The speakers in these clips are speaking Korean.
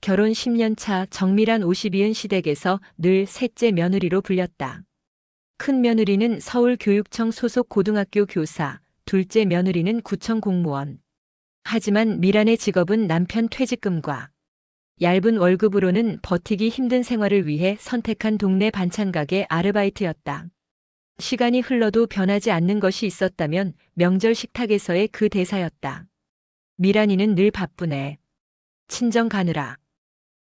결혼 10년 차 정밀한 52은 시댁에서 늘 셋째 며느리로 불렸다. 큰 며느리는 서울교육청 소속 고등학교 교사, 둘째 며느리는 구청 공무원. 하지만 미란의 직업은 남편 퇴직금과 얇은 월급으로는 버티기 힘든 생활을 위해 선택한 동네 반찬가게 아르바이트였다. 시간이 흘러도 변하지 않는 것이 있었다면 명절 식탁에서의 그 대사였다. 미란이는 늘 바쁘네. 친정 가느라.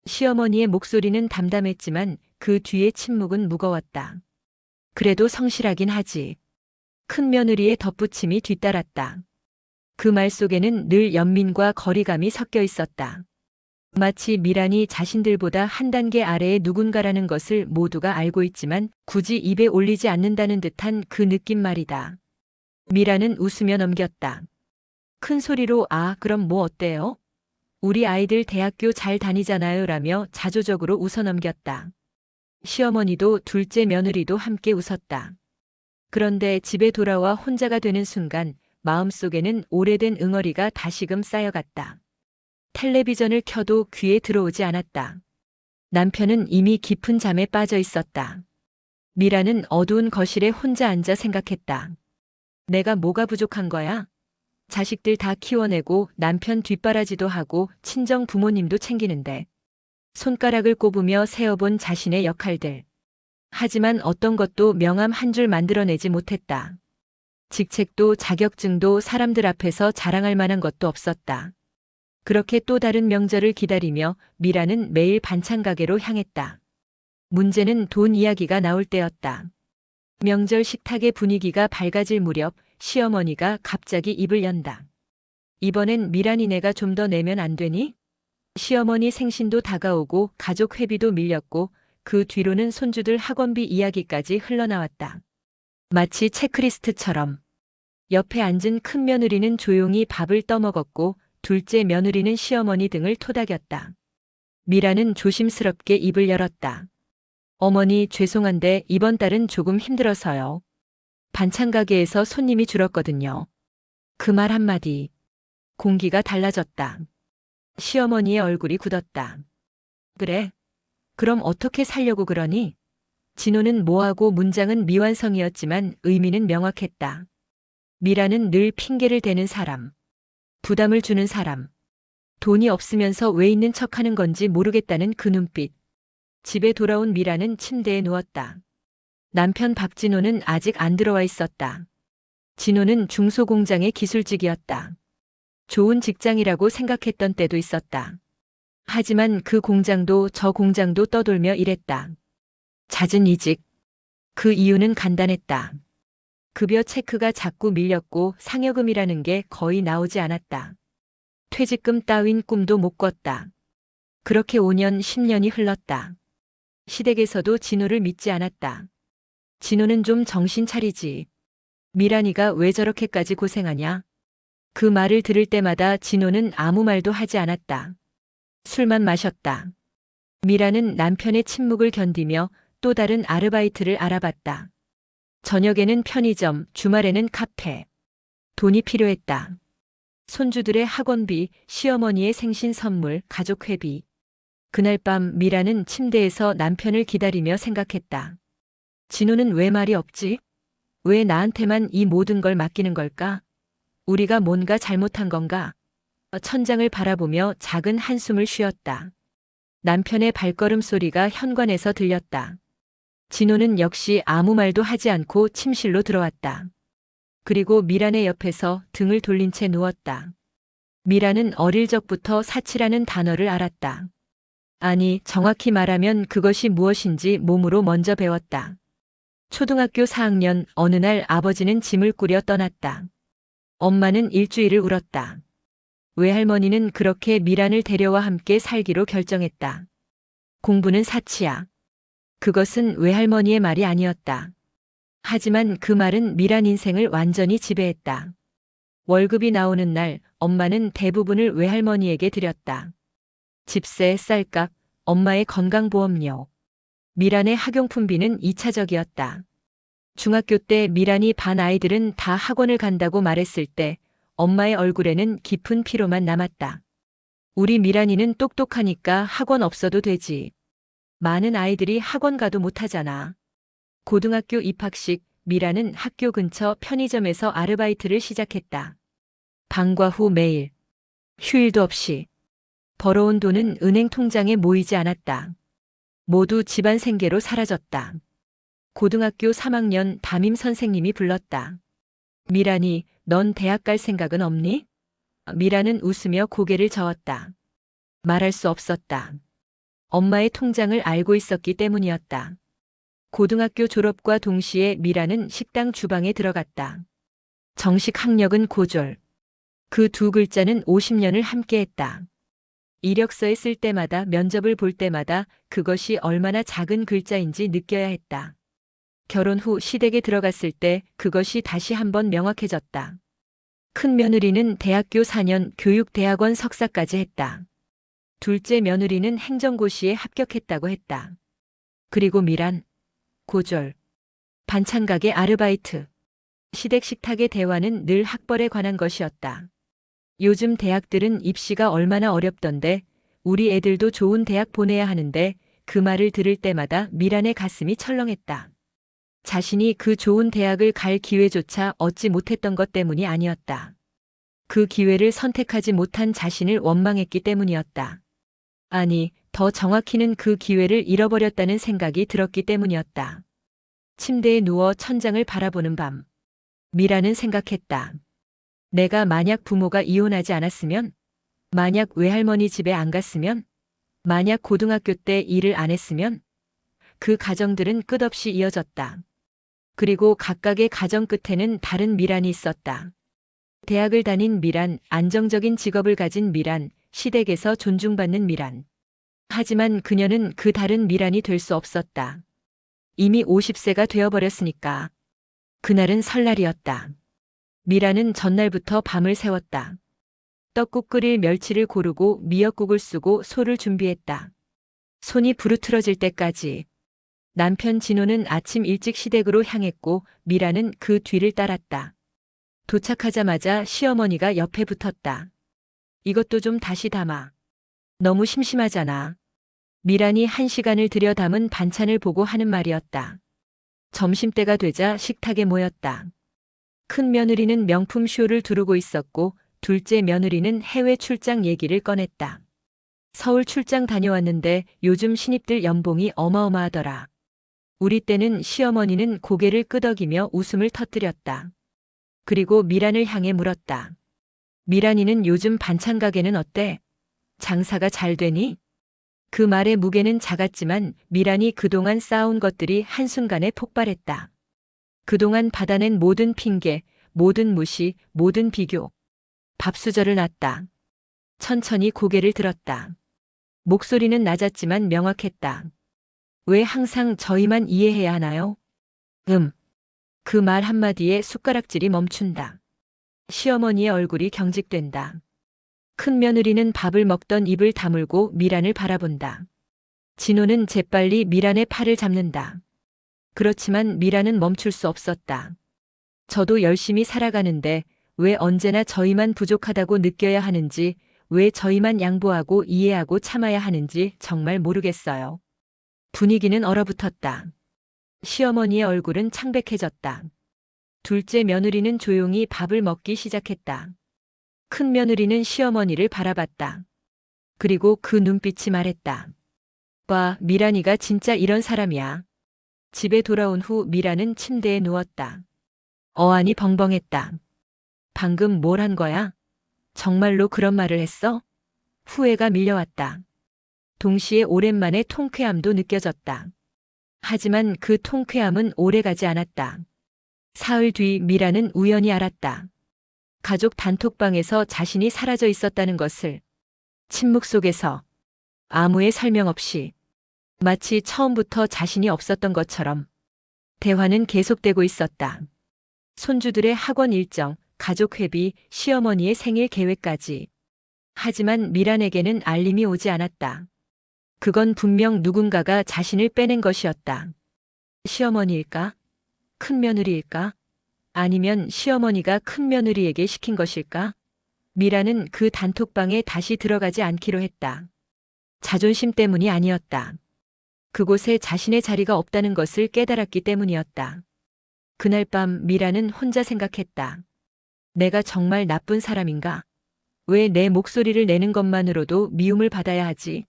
시어머니의 목소리는 담담했지만 그 뒤의 침묵은 무거웠다. 그래도 성실하긴 하지. 큰 며느리의 덧붙임이 뒤따랐다. 그 말 속에는 늘 연민과 거리감이 섞여 있었다. 마치 미란이 자신들보다 한 단계 아래의 누군가라는 것을 모두가 알고 있지만 굳이 입에 올리지 않는다는 듯한 그 느낌 말이다. 미란은 웃으며 넘겼다. 큰 소리로 그럼 뭐 어때요? 우리 아이들 대학교 잘 다니잖아요 라며 자조적으로 웃어 넘겼다. 시어머니도 둘째 며느리도 함께 웃었다. 그런데 집에 돌아와 혼자가 되는 순간 마음속에는 오래된 응어리가 다시금 쌓여갔다. 텔레비전을 켜도 귀에 들어오지 않았다. 남편은 이미 깊은 잠에 빠져 있었다. 미라는 어두운 거실에 혼자 앉아 생각했다. 내가 뭐가 부족한 거야? 자식들 다 키워내고 남편 뒷바라지도 하고 친정 부모님도 챙기는데 손가락을 꼽으며 세어본 자신의 역할들. 하지만 어떤 것도 명함 한 줄 만들어내지 못했다. 직책도 자격증도 사람들 앞에서 자랑할 만한 것도 없었다. 그렇게 또 다른 명절을 기다리며 미라는 매일 반찬 가게로 향했다. 문제는 돈 이야기가 나올 때였다. 명절 식탁의 분위기가 밝아질 무렵 시어머니가 갑자기 입을 연다. 이번엔 미란이네가 좀 더 내면 안 되니? 시어머니 생신도 다가오고 가족 회비도 밀렸고 그 뒤로는 손주들 학원비 이야기까지 흘러나왔다. 마치 체크리스트처럼. 옆에 앉은 큰 며느리는 조용히 밥을 떠먹었고 둘째 며느리는 시어머니 등을 토닥였다. 미라는 조심스럽게 입을 열었다. 어머니 죄송한데 이번 달은 조금 힘들어서요. 반찬 가게에서 손님이 줄었거든요. 그 말 한마디. 공기가 달라졌다. 시어머니의 얼굴이 굳었다. 그래? 그럼 어떻게 살려고 그러니? 진호는 모하고 문장은 미완성이었지만 의미는 명확했다. 미라는 늘 핑계를 대는 사람. 부담을 주는 사람. 돈이 없으면서 왜 있는 척하는 건지 모르겠다는 그 눈빛. 집에 돌아온 미라는 침대에 누웠다. 남편 박진호는 아직 안 들어와 있었다. 진호는 중소공장의 기술직이었다. 좋은 직장이라고 생각했던 때도 있었다. 하지만 그 공장도 저 공장도 떠돌며 일했다. 잦은 이직. 그 이유는 간단했다. 급여 체크가 자꾸 밀렸고 상여금이라는 게 거의 나오지 않았다. 퇴직금 따윈 꿈도 못 꿨다. 그렇게 5년, 10년이 흘렀다. 시댁에서도 진호를 믿지 않았다. 진호는 좀 정신 차리지. 미란이가 왜 저렇게까지 고생하냐? 그 말을 들을 때마다 진호는 아무 말도 하지 않았다. 술만 마셨다. 미라는 남편의 침묵을 견디며 또 다른 아르바이트를 알아봤다. 저녁에는 편의점, 주말에는 카페. 돈이 필요했다. 손주들의 학원비, 시어머니의 생신 선물, 가족 회비. 그날 밤 미라는 침대에서 남편을 기다리며 생각했다. 진호는 왜 말이 없지? 왜 나한테만 이 모든 걸 맡기는 걸까? 우리가 뭔가 잘못한 건가? 천장을 바라보며 작은 한숨을 쉬었다. 남편의 발걸음 소리가 현관에서 들렸다. 진호는 역시 아무 말도 하지 않고 침실로 들어왔다. 그리고 미란의 옆에서 등을 돌린 채 누웠다. 미란은 어릴 적부터 사치라는 단어를 알았다. 아니, 정확히 말하면 그것이 무엇인지 몸으로 먼저 배웠다. 초등학교 4학년 어느 날 아버지는 짐을 꾸려 떠났다. 엄마는 일주일을 울었다. 외할머니는 그렇게 미란을 데려와 함께 살기로 결정했다. 공부는 사치야. 그것은 외할머니의 말이 아니었다. 하지만 그 말은 미란 인생을 완전히 지배했다. 월급이 나오는 날 엄마는 대부분을 외할머니에게 드렸다. 집세, 쌀값, 엄마의 건강보험료. 미란의 학용품비는 2차적이었다. 중학교 때 미란이 반 아이들은 다 학원을 간다고 말했을 때 엄마의 얼굴에는 깊은 피로만 남았다. 우리 미란이는 똑똑하니까 학원 없어도 되지. 많은 아이들이 학원 가도 못하잖아. 고등학교 입학식, 미란은 학교 근처 편의점에서 아르바이트를 시작했다. 방과 후 매일, 휴일도 없이. 벌어온 돈은 은행 통장에 모이지 않았다. 모두 집안 생계로 사라졌다. 고등학교 3학년 담임 선생님이 불렀다. 미란이, 넌 대학 갈 생각은 없니? 미란은 웃으며 고개를 저었다. 말할 수 없었다. 엄마의 통장을 알고 있었기 때문이었다. 고등학교 졸업과 동시에 미란은 식당 주방에 들어갔다. 정식 학력은 고졸. 그 두 글자는 50년을 함께했다. 이력서에 쓸 때마다 면접을 볼 때마다 그것이 얼마나 작은 글자인지 느껴야 했다. 결혼 후 시댁에 들어갔을 때 그것이 다시 한번 명확해졌다. 큰 며느리는 대학교 4년 교육대학원 석사까지 했다. 둘째 며느리는 행정고시에 합격했다고 했다. 그리고 미란, 고졸, 반찬가게 아르바이트. 시댁 식탁의 대화는 늘 학벌에 관한 것이었다. 요즘 대학들은 입시가 얼마나 어렵던데 우리 애들도 좋은 대학 보내야 하는데 그 말을 들을 때마다 미란의 가슴이 철렁했다. 자신이 그 좋은 대학을 갈 기회조차 얻지 못했던 것 때문이 아니었다. 그 기회를 선택하지 못한 자신을 원망했기 때문이었다. 아니, 더 정확히는 그 기회를 잃어버렸다는 생각이 들었기 때문이었다. 침대에 누워 천장을 바라보는 밤. 미라는 생각했다. 내가 만약 부모가 이혼하지 않았으면, 만약 외할머니 집에 안 갔으면, 만약 고등학교 때 일을 안 했으면, 그 가정들은 끝없이 이어졌다. 그리고 각각의 가정 끝에는 다른 미란이 있었다. 대학을 다닌 미란, 안정적인 직업을 가진 미란, 시댁에서 존중받는 미란. 하지만 그녀는 그 다른 미란이 될 수 없었다. 이미 50세가 되어버렸으니까. 그날은 설날이었다. 미란은 전날부터 밤을 새웠다. 떡국 끓일 멸치를 고르고 미역국을 쓰고 소를 준비했다. 손이 부르트러질 때까지. 남편 진호는 아침 일찍 시댁으로 향했고 미란은 그 뒤를 따랐다. 도착하자마자 시어머니가 옆에 붙었다. 이것도 좀 다시 담아. 너무 심심하잖아. 미란이 1시간을 들여 담은 반찬을 보고 하는 말이었다. 점심때가 되자 식탁에 모였다. 큰 며느리는 명품 쇼를 두르고 있었고 둘째 며느리는 해외 출장 얘기를 꺼냈다. 서울 출장 다녀왔는데 요즘 신입들 연봉이 어마어마하더라. 우리 때는 시어머니는 고개를 끄덕이며 웃음을 터뜨렸다. 그리고 미란을 향해 물었다. 미란이는 요즘 반찬 가게는 어때? 장사가 잘 되니? 그 말의 무게는 작았지만 미란이 그동안 쌓아온 것들이 한순간에 폭발했다. 그동안 받아낸 모든 핑계, 모든 무시, 모든 비교. 밥수저를 놨다. 천천히 고개를 들었다. 목소리는 낮았지만 명확했다. 왜 항상 저희만 이해해야 하나요? 그 말 한마디에 숟가락질이 멈춘다. 시어머니의 얼굴이 경직된다. 큰 며느리는 밥을 먹던 입을 다물고 미란을 바라본다. 진호는 재빨리 미란의 팔을 잡는다. 그렇지만 미란은 멈출 수 없었다. 저도 열심히 살아가는데 왜 언제나 저희만 부족하다고 느껴야 하는지, 왜 저희만 양보하고 이해하고 참아야 하는지 정말 모르겠어요. 분위기는 얼어붙었다. 시어머니의 얼굴은 창백해졌다. 둘째 며느리는 조용히 밥을 먹기 시작했다. 큰 며느리는 시어머니를 바라봤다. 그리고 그 눈빛이 말했다. 와, 미란이가 진짜 이런 사람이야. 집에 돌아온 후 미란은 침대에 누웠다. 어안이 벙벙했다. 방금 뭘 한 거야? 정말로 그런 말을 했어? 후회가 밀려왔다. 동시에 오랜만에 통쾌함도 느껴졌다. 하지만 그 통쾌함은 오래가지 않았다. 사흘 뒤 미라는 우연히 알았다. 가족 단톡방에서 자신이 사라져 있었다는 것을. 침묵 속에서 아무의 설명 없이 마치 처음부터 자신이 없었던 것처럼 대화는 계속되고 있었다. 손주들의 학원 일정, 가족 회비, 시어머니의 생일 계획까지. 하지만 미란에게는 알림이 오지 않았다. 그건 분명 누군가가 자신을 빼낸 것이었다. 시어머니일까? 큰 며느리일까? 아니면 시어머니가 큰 며느리에게 시킨 것일까? 미라는 그 단톡방에 다시 들어가지 않기로 했다. 자존심 때문이 아니었다. 그곳에 자신의 자리가 없다는 것을 깨달았기 때문이었다. 그날 밤 미라는 혼자 생각했다. 내가 정말 나쁜 사람인가? 왜 내 목소리를 내는 것만으로도 미움을 받아야 하지?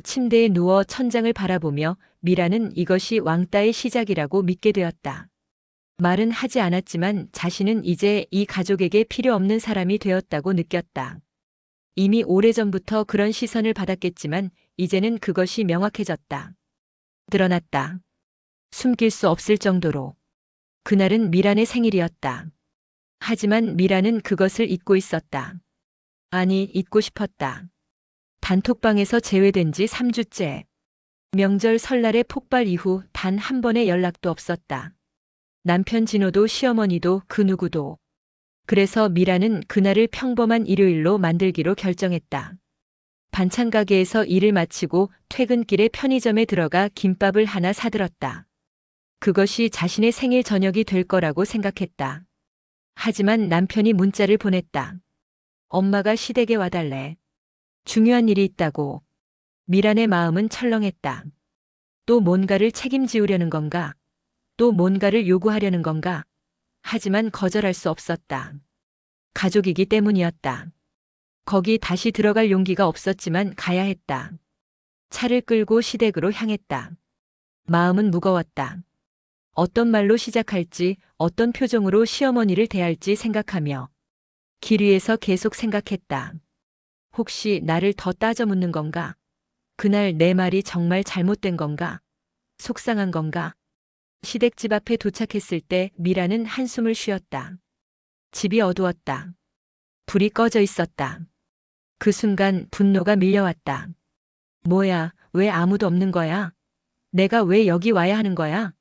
침대에 누워 천장을 바라보며 미라는 이것이 왕따의 시작이라고 믿게 되었다. 말은 하지 않았지만 자신은 이제 이 가족에게 필요 없는 사람이 되었다고 느꼈다. 이미 오래전부터 그런 시선을 받았겠지만 이제는 그것이 명확해졌다. 드러났다. 숨길 수 없을 정도로. 그날은 미란의 생일이었다. 하지만 미란은 그것을 잊고 있었다. 아니, 잊고 싶었다. 단톡방에서 제외된 지 3주째. 명절 설날의 폭발 이후 단 한 번의 연락도 없었다. 남편 진호도 시어머니도 그 누구도. 그래서 미라는 그날을 평범한 일요일로 만들기로 결정했다. 반찬 가게에서 일을 마치고 퇴근길에 편의점에 들어가 김밥을 하나 사들었다. 그것이 자신의 생일 저녁이 될 거라고 생각했다. 하지만 남편이 문자를 보냈다. 엄마가 시댁에 와달래. 중요한 일이 있다고. 미란의 마음은 철렁했다. 또 뭔가를 책임지우려는 건가? 또 뭔가를 요구하려는 건가? 하지만 거절할 수 없었다. 가족이기 때문이었다. 거기 다시 들어갈 용기가 없었지만 가야 했다. 차를 끌고 시댁으로 향했다. 마음은 무거웠다. 어떤 말로 시작할지, 어떤 표정으로 시어머니를 대할지 생각하며 길 위에서 계속 생각했다. 혹시 나를 더 따져 묻는 건가? 그날 내 말이 정말 잘못된 건가? 속상한 건가? 시댁집 앞에 도착했을 때 미라는 한숨을 쉬었다. 집이 어두웠다. 불이 꺼져 있었다. 그 순간 분노가 밀려왔다. 뭐야, 왜 아무도 없는 거야? 내가 왜 여기 와야 하는 거야?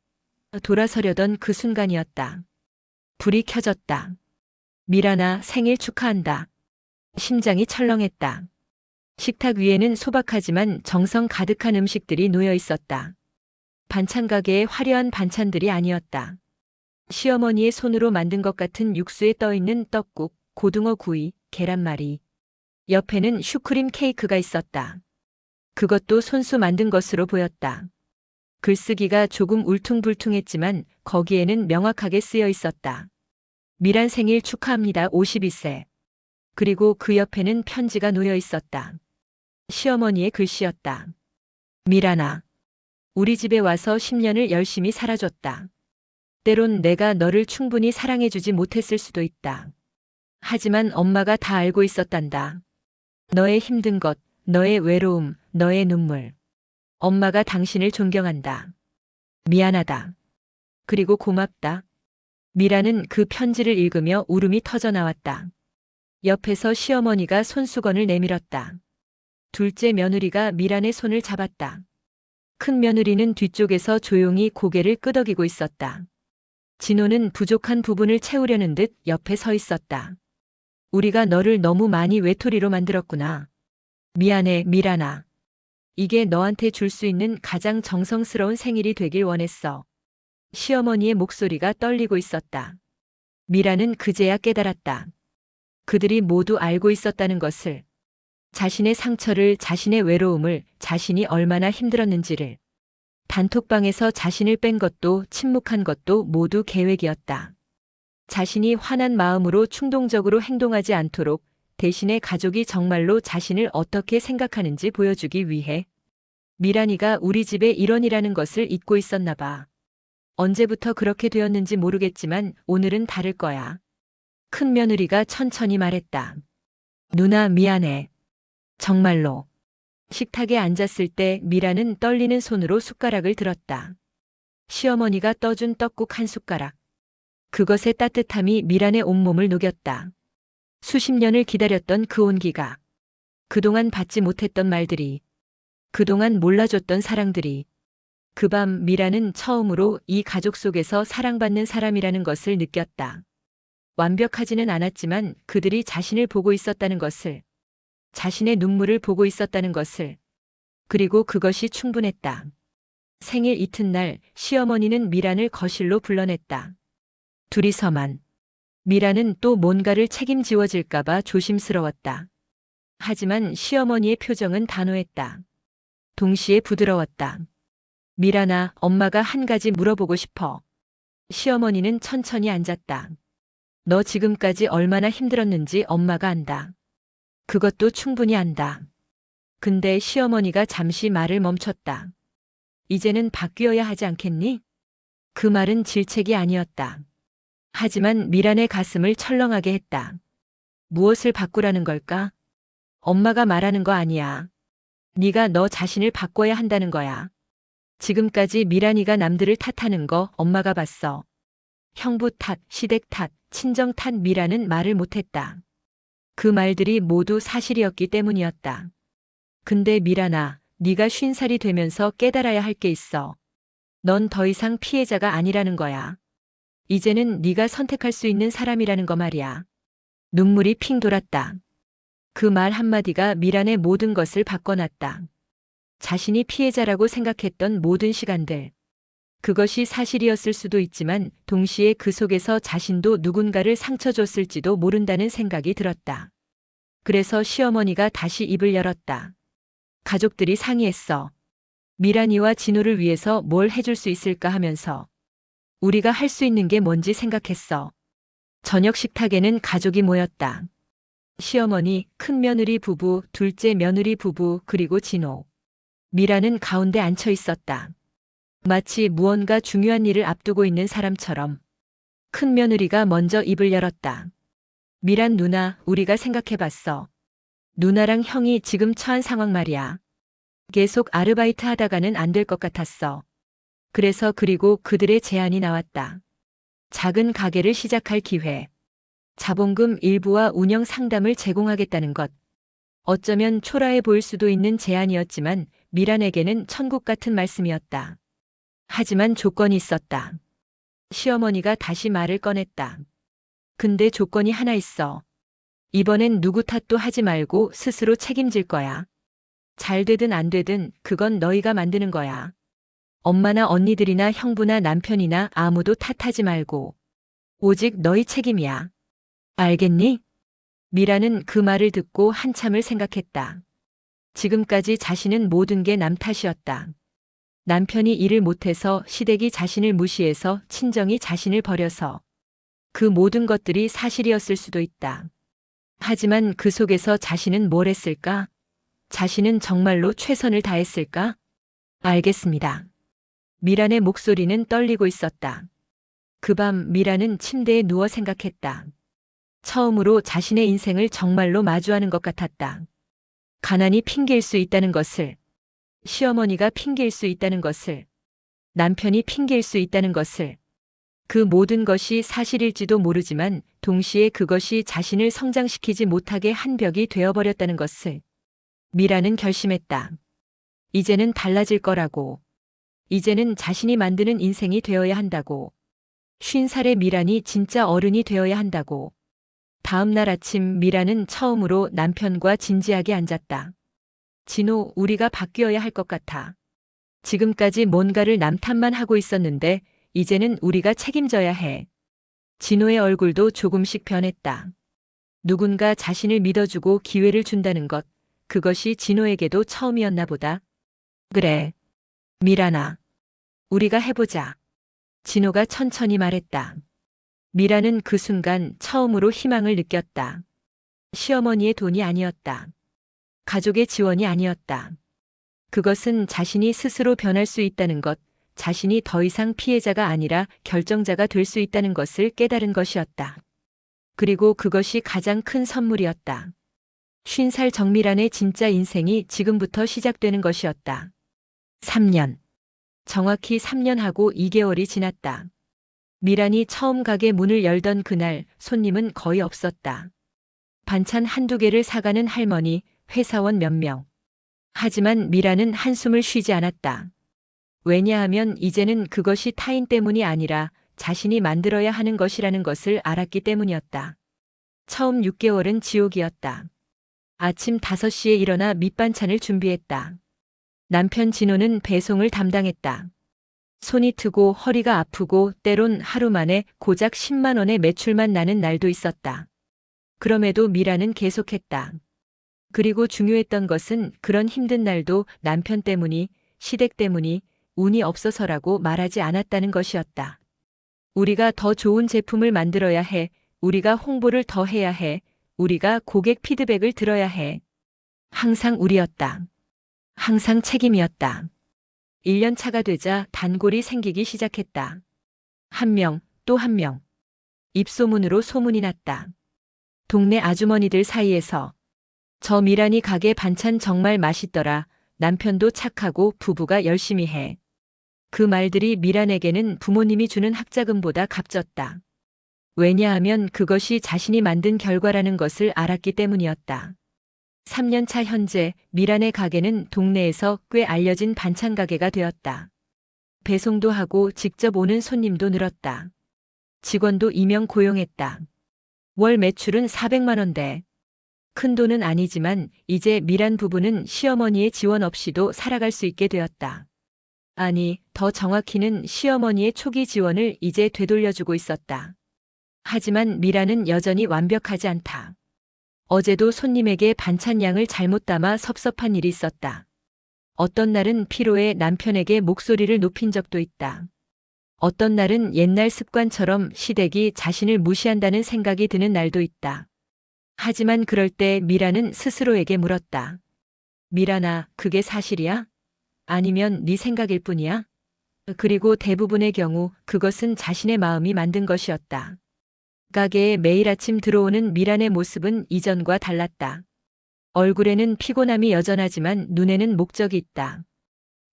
돌아서려던 그 순간이었다. 불이 켜졌다. 미라나 생일 축하한다. 심장이 철렁했다. 식탁 위에는 소박하지만 정성 가득한 음식들이 놓여 있었다. 반찬 가게의 화려한 반찬들이 아니었다. 시어머니의 손으로 만든 것 같은 육수에 떠있는 떡국, 고등어 구이, 계란말이. 옆에는 슈크림 케이크가 있었다. 그것도 손수 만든 것으로 보였다. 글쓰기가 조금 울퉁불퉁했지만 거기에는 명확하게 쓰여 있었다. 미란 생일 축하합니다. 52세. 그리고 그 옆에는 편지가 놓여 있었다. 시어머니의 글씨였다. 미란아. 우리 집에 와서 10년을 열심히 살아줬다. 때론 내가 너를 충분히 사랑해주지 못했을 수도 있다. 하지만 엄마가 다 알고 있었단다. 너의 힘든 것, 너의 외로움, 너의 눈물. 엄마가 당신을 존경한다. 미안하다. 그리고 고맙다. 미라는 그 편지를 읽으며 울음이 터져 나왔다. 옆에서 시어머니가 손수건을 내밀었다. 둘째 며느리가 미란의 손을 잡았다. 큰 며느리는 뒤쪽에서 조용히 고개를 끄덕이고 있었다. 진호는 부족한 부분을 채우려는 듯 옆에 서 있었다. 우리가 너를 너무 많이 외톨이로 만들었구나. 미안해, 미란아. 이게 너한테 줄 수 있는 가장 정성스러운 생일이 되길 원했어. 시어머니의 목소리가 떨리고 있었다. 미라는 그제야 깨달았다. 그들이 모두 알고 있었다는 것을. 자신의 상처를, 자신의 외로움을, 자신이 얼마나 힘들었는지를. 단톡방에서 자신을 뺀 것도 침묵한 것도 모두 계획이었다. 자신이 화난 마음으로 충동적으로 행동하지 않도록 대신에 가족이 정말로 자신을 어떻게 생각하는지 보여주기 위해. 미란이가 우리 집에 일원이라는 것을 잊고 있었나 봐. 언제부터 그렇게 되었는지 모르겠지만 오늘은 다를 거야. 큰 며느리가 천천히 말했다. 누나 미안해. 정말로. 식탁에 앉았을 때 미라는 떨리는 손으로 숟가락을 들었다. 시어머니가 떠준 떡국 한 숟가락. 그것의 따뜻함이 미란의 온몸을 녹였다. 수십 년을 기다렸던 그 온기가. 그동안 받지 못했던 말들이. 그동안 몰라줬던 사랑들이. 그 밤 미라는 처음으로 이 가족 속에서 사랑받는 사람이라는 것을 느꼈다. 완벽하지는 않았지만 그들이 자신을 보고 있었다는 것을. 자신의 눈물을 보고 있었다는 것을. 그리고 그것이 충분했다. 생일 이튿날 시어머니는 미란을 거실로 불러냈다. 둘이서만. 미라는 또 뭔가를 책임지워질까봐 조심스러웠다. 하지만 시어머니의 표정은 단호했다. 동시에 부드러웠다. 미라나, 엄마가 한 가지 물어보고 싶어. 시어머니는 천천히 앉았다. 너 지금까지 얼마나 힘들었는지 엄마가 안다. 그것도 충분히 안다. 근데 시어머니가 잠시 말을 멈췄다. 이제는 바뀌어야 하지 않겠니? 그 말은 질책이 아니었다. 하지만 미란의 가슴을 철렁하게 했다. 무엇을 바꾸라는 걸까? 엄마가 말하는 거 아니야. 네가 너 자신을 바꿔야 한다는 거야. 지금까지 미란이가 남들을 탓하는 거 엄마가 봤어. 형부 탓, 시댁 탓, 친정 탓. 미란은 말을 못했다. 그 말들이 모두 사실이었기 때문이었다. 근데 미란아, 네가 50살이 되면서 깨달아야 할 게 있어. 넌 더 이상 피해자가 아니라는 거야. 이제는 네가 선택할 수 있는 사람이라는 거 말이야. 눈물이 핑 돌았다. 그 말 한마디가 미란의 모든 것을 바꿔놨다. 자신이 피해자라고 생각했던 모든 시간들. 그것이 사실이었을 수도 있지만 동시에 그 속에서 자신도 누군가를 상처 줬을지도 모른다는 생각이 들었다. 그래서 시어머니가 다시 입을 열었다. 가족들이 상의했어. 미란이와 진호를 위해서 뭘 해줄 수 있을까 하면서 우리가 할 수 있는 게 뭔지 생각했어. 저녁 식탁에는 가족이 모였다. 시어머니, 큰며느리 부부, 둘째 며느리 부부, 그리고 진호. 미라는 가운데 앉혀 있었다. 마치 무언가 중요한 일을 앞두고 있는 사람처럼. 큰며느리가 먼저 입을 열었다. 미란 누나, 우리가 생각해봤어. 누나랑 형이 지금 처한 상황 말이야. 계속 아르바이트 하다가는 안 될 것 같았어. 그리고 그들의 제안이 나왔다. 작은 가게를 시작할 기회. 자본금 일부와 운영 상담을 제공하겠다는 것. 어쩌면 초라해 보일 수도 있는 제안이었지만 미란에게는 천국 같은 말씀이었다. 하지만 조건이 있었다. 시어머니가 다시 말을 꺼냈다. 근데 조건이 하나 있어. 이번엔 누구 탓도 하지 말고 스스로 책임질 거야. 잘 되든 안 되든 그건 너희가 만드는 거야. 엄마나 언니들이나 형부나 남편이나 아무도 탓하지 말고. 오직 너희 책임이야. 알겠니? 미라는 그 말을 듣고 한참을 생각했다. 지금까지 자신은 모든 게 남 탓이었다. 남편이 일을 못해서, 시댁이 자신을 무시해서, 친정이 자신을 버려서. 그 모든 것들이 사실이었을 수도 있다. 하지만 그 속에서 자신은 뭘 했을까? 자신은 정말로 최선을 다했을까? 알겠습니다. 미란의 목소리는 떨리고 있었다. 그 밤 미란은 침대에 누워 생각했다. 처음으로 자신의 인생을 정말로 마주하는 것 같았다. 가난이 핑계일 수 있다는 것을, 시어머니가 핑계일 수 있다는 것을, 남편이 핑계일 수 있다는 것을, 그 모든 것이 사실일지도 모르지만 동시에 그것이 자신을 성장시키지 못하게 한 벽이 되어버렸다는 것을 미라는 결심했다. 이제는 달라질 거라고. 이제는 자신이 만드는 인생이 되어야 한다고. 50살의 미란이 진짜 어른이 되어야 한다고. 다음 날 아침 미라는 처음으로 남편과 진지하게 앉았다. 진호, 우리가 바뀌어야 할 것 같아. 지금까지 뭔가를 남 탓만 하고 있었는데 이제는 우리가 책임져야 해. 진호의 얼굴도 조금씩 변했다. 누군가 자신을 믿어주고 기회를 준다는 것, 그것이 진호에게도 처음이었나 보다. 그래. 미란아. 우리가 해보자. 진호가 천천히 말했다. 미라는 그 순간 처음으로 희망을 느꼈다. 시어머니의 돈이 아니었다. 가족의 지원이 아니었다. 그것은 자신이 스스로 변할 수 있다는 것, 자신이 더 이상 피해자가 아니라 결정자가 될 수 있다는 것을 깨달은 것이었다. 그리고 그것이 가장 큰 선물이었다. 50살 정미란의 진짜 인생이 지금부터 시작되는 것이었다. 3년. 정확히 3년하고 2개월이 지났다. 미란이 처음 가게 문을 열던 그날 손님은 거의 없었다. 반찬 한두 개를 사가는 할머니, 회사원 몇 명. 하지만 미란은 한숨을 쉬지 않았다. 왜냐하면 이제는 그것이 타인 때문이 아니라 자신이 만들어야 하는 것이라는 것을 알았기 때문이었다. 처음 6개월은 지옥이었다. 아침 5시에 일어나 밑반찬을 준비했다. 남편 진호는 배송을 담당했다. 손이 트고 허리가 아프고 때론 하루 만에 고작 10만 원의 매출만 나는 날도 있었다. 그럼에도 미라는 계속했다. 그리고 중요했던 것은 그런 힘든 날도 남편 때문이, 시댁 때문이, 운이 없어서라고 말하지 않았다는 것이었다. 우리가 더 좋은 제품을 만들어야 해. 우리가 홍보를 더 해야 해. 우리가 고객 피드백을 들어야 해. 항상 우리였다. 항상 책임이었다. 1년 차가 되자 단골이 생기기 시작했다. 한 명, 또 한 명. 입소문으로 소문이 났다. 동네 아주머니들 사이에서 저 미란이 가게 반찬 정말 맛있더라. 남편도 착하고 부부가 열심히 해. 그 말들이 미란에게는 부모님이 주는 학자금보다 값졌다. 왜냐하면 그것이 자신이 만든 결과라는 것을 알았기 때문이었다. 3년 차 현재 미란의 가게는 동네에서 꽤 알려진 반찬 가게가 되었다. 배송도 하고 직접 오는 손님도 늘었다. 직원도 2명 고용했다. 월 매출은 400만 원대. 큰 돈은 아니지만 이제 미란 부부는 시어머니의 지원 없이도 살아갈 수 있게 되었다. 아니, 더 정확히는 시어머니의 초기 지원을 이제 되돌려주고 있었다. 하지만 미란은 여전히 완벽하지 않다. 어제도 손님에게 반찬 양을 잘못 담아 섭섭한 일이 있었다. 어떤 날은 피로에 남편에게 목소리를 높인 적도 있다. 어떤 날은 옛날 습관처럼 시댁이 자신을 무시한다는 생각이 드는 날도 있다. 하지만 그럴 때 미라는 스스로에게 물었다. 미란아, 그게 사실이야? 아니면 네 생각일 뿐이야? 그리고 대부분의 경우 그것은 자신의 마음이 만든 것이었다. 가게에 매일 아침 들어오는 미란의 모습은 이전과 달랐다. 얼굴에는 피곤함이 여전하지만 눈에는 목적이 있다.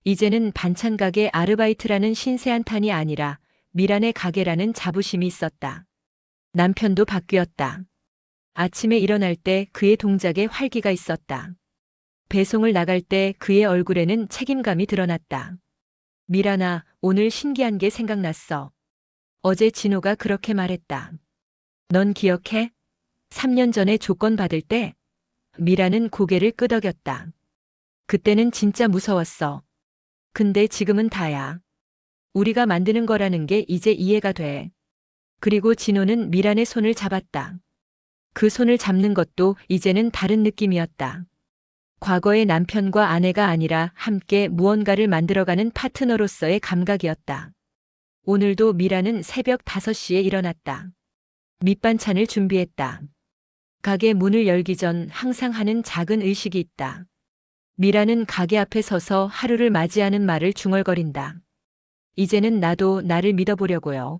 이제는 반찬 가게 아르바이트라는 신세한탄이 아니라 미란의 가게라는 자부심이 있었다. 남편도 바뀌었다. 아침에 일어날 때 그의 동작에 활기가 있었다. 배송을 나갈 때 그의 얼굴에는 책임감이 드러났다. 미란아, 오늘 신기한 게 생각났어. 어제 진호가 그렇게 말했다. 넌 기억해? 3년 전에 조건 받을 때? 미라는 고개를 끄덕였다. 그때는 진짜 무서웠어. 근데 지금은 다야. 우리가 만드는 거라는 게 이제 이해가 돼. 그리고 진호는 미란의 손을 잡았다. 그 손을 잡는 것도 이제는 다른 느낌이었다. 과거의 남편과 아내가 아니라 함께 무언가를 만들어가는 파트너로서의 감각이었다. 오늘도 미라는 새벽 5시에 일어났다. 밑반찬을 준비했다. 가게 문을 열기 전 항상 하는 작은 의식이 있다. 미라는 가게 앞에 서서 하루를 맞이하는 말을 중얼거린다. 이제는 나도 나를 믿어보려고요.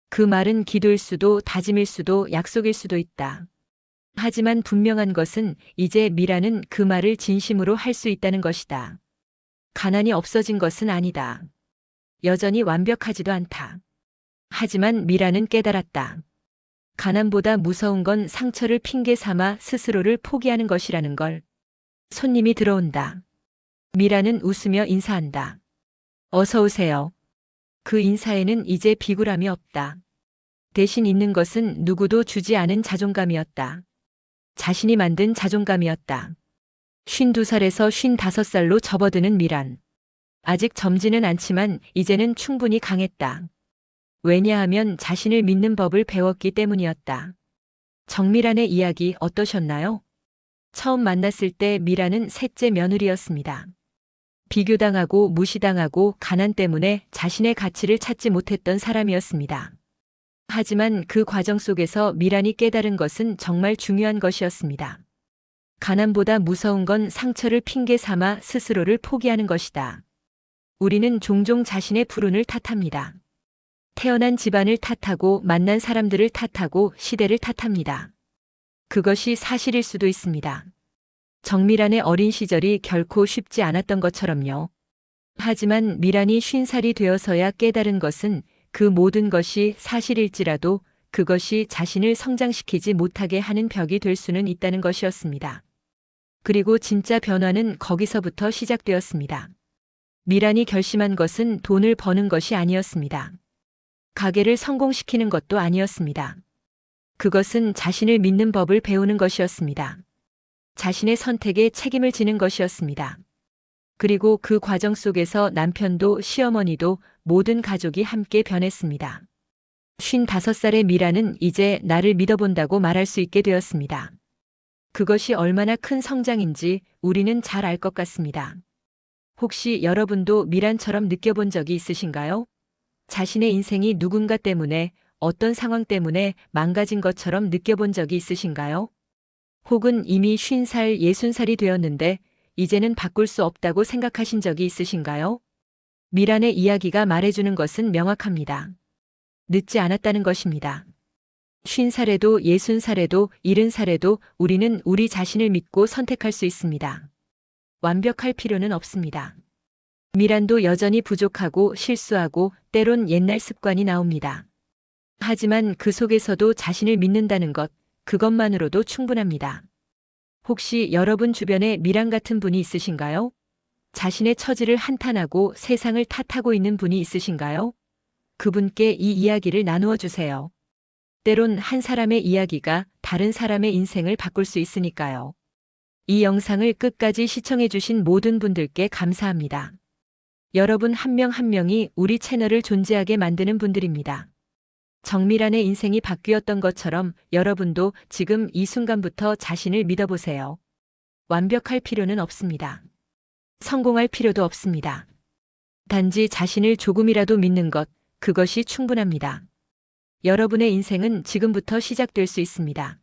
그 말은 기도일 수도 다짐일 수도 약속일 수도 있다. 하지만 분명한 것은 이제 미라는 그 말을 진심으로 할 수 있다는 것이다. 가난이 없어진 것은 아니다. 여전히 완벽하지도 않다. 하지만 미라는 깨달았다. 가난보다 무서운 건 상처를 핑계 삼아 스스로를 포기하는 것이라는 걸. 손님이 들어온다. 미라는 웃으며 인사한다. 어서 오세요. 그 인사에는 이제 비굴함이 없다. 대신 있는 것은 누구도 주지 않은 자존감이었다. 자신이 만든 자존감이었다. 52살에서 55살로 접어드는 미란. 아직 젊지는 않지만 이제는 충분히 강했다. 왜냐하면 자신을 믿는 법을 배웠기 때문이었다. 정미란의 이야기 어떠셨나요? 처음 만났을 때 미란은 셋째 며느리였습니다. 비교당하고 무시당하고 가난 때문에 자신의 가치를 찾지 못했던 사람이었습니다. 하지만 그 과정 속에서 미란이 깨달은 것은 정말 중요한 것이었습니다. 가난보다 무서운 건 상처를 핑계 삼아 스스로를 포기하는 것이다. 우리는 종종 자신의 불운을 탓합니다. 태어난 집안을 탓하고 만난 사람들을 탓하고 시대를 탓합니다. 그것이 사실일 수도 있습니다. 정미란의 어린 시절이 결코 쉽지 않았던 것처럼요. 하지만 미란이 50살이 되어서야 깨달은 것은 그 모든 것이 사실일지라도 그것이 자신을 성장시키지 못하게 하는 벽이 될 수는 있다는 것이었습니다. 그리고 진짜 변화는 거기서부터 시작되었습니다. 미란이 결심한 것은 돈을 버는 것이 아니었습니다. 가게를 성공시키는 것도 아니었습니다. 그것은 자신을 믿는 법을 배우는 것이었습니다. 자신의 선택에 책임을 지는 것이었습니다. 그리고 그 과정 속에서 남편도 시어머니도 모든 가족이 함께 변했습니다. 55살의 미라는 이제 나를 믿어본다고 말할 수 있게 되었습니다. 그것이 얼마나 큰 성장인지 우리는 잘 알 것 같습니다. 혹시 여러분도 미란처럼 느껴본 적이 있으신가요? 자신의 인생이 누군가 때문에, 어떤 상황 때문에 망가진 것처럼 느껴본 적이 있으신가요? 혹은 이미 50살, 60살이 되었는데 이제는 바꿀 수 없다고 생각하신 적이 있으신가요? 미란의 이야기가 말해주는 것은 명확합니다. 늦지 않았다는 것입니다. 50살에도 60살에도 70살에도 우리는 우리 자신을 믿고 선택할 수 있습니다. 완벽할 필요는 없습니다. 미란도 여전히 부족하고 실수하고 때론 옛날 습관이 나옵니다. 하지만 그 속에서도 자신을 믿는다는 것, 그것만으로도 충분합니다. 혹시 여러분 주변에 미란 같은 분이 있으신가요? 자신의 처지를 한탄하고 세상을 탓하고 있는 분이 있으신가요? 그분께 이 이야기를 나누어 주세요. 때론 한 사람의 이야기가 다른 사람의 인생을 바꿀 수 있으니까요. 이 영상을 끝까지 시청해 주신 모든 분들께 감사합니다. 여러분 한 명 한 명이 우리 채널을 존재하게 만드는 분들입니다. 정미란의 인생이 바뀌었던 것처럼 여러분도 지금 이 순간부터 자신을 믿어보세요. 완벽할 필요는 없습니다. 성공할 필요도 없습니다. 단지 자신을 조금이라도 믿는 것, 그것이 충분합니다. 여러분의 인생은 지금부터 시작될 수 있습니다.